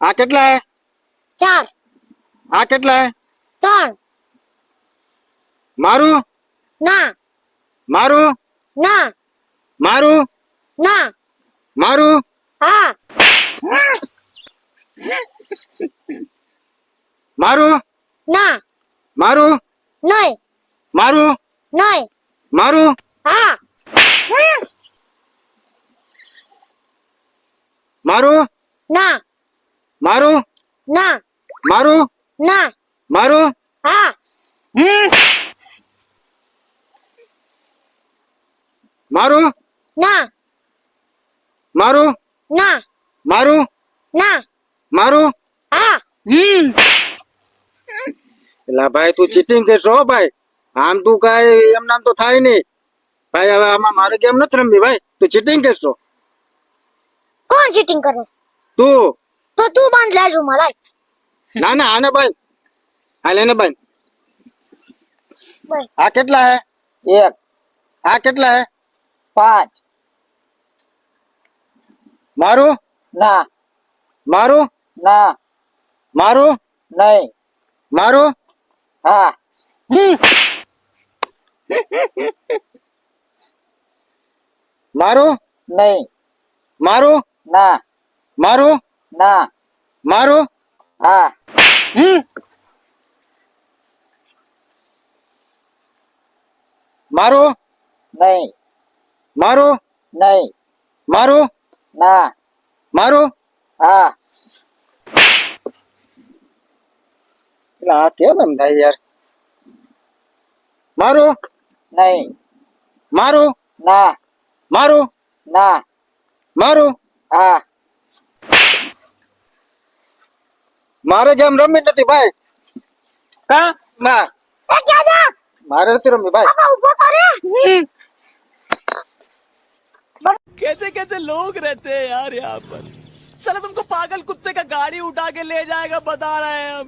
આ કેટલા હે? 4 આ કેટલા હે? 3 મારું ના મારું ના મારું ના મારું હા મારું ના મારું નહીં મારું નહીં મારું હા મારું ના મારું ના મારું ના મારું હા મારું ના મારું ના મારું ના મારું હા એલા ભાઈ તું ચીટિંગ કરશો હો ભાઈ. આમ તું કઈ એમ નામ તો થાય નહીં ભાઈ. હવે આમાં મારે ગેમ નથી રમવી ભાઈ. તું ચીટિંગ કરશો. કોણ ચીટિંગ કરે તું તો તું બાંધ લાલ રૂમાલ આય ના ના આને બાંધ. હાલ એને બાંધ. ભાઈ આ કેટલા હે? 1 આ કેટલા હે? 5 મારું ના મારું ના મારું નહીં મારું હા મારું નહીં મારું ના મારું ના મારું હા મારું નહીં મારું નહીં મારું ના મારું હા એટલે આ કેમ એમ થાય યાર? મારું નહીં મારું ના મારું ના મારું હા મારે ગેમ રમવી નથી ભાઈ. કા ના એ ક્યાં જા મારે નથી રમવી ભાઈ. બાબા ઉભો કરે कैसे कैसे लोग रहते हैं यार यहाँ पर। साला तुमको पागल कुत्ते का गाड़ी उठा के ले जाएगा बता रहे हैं हम।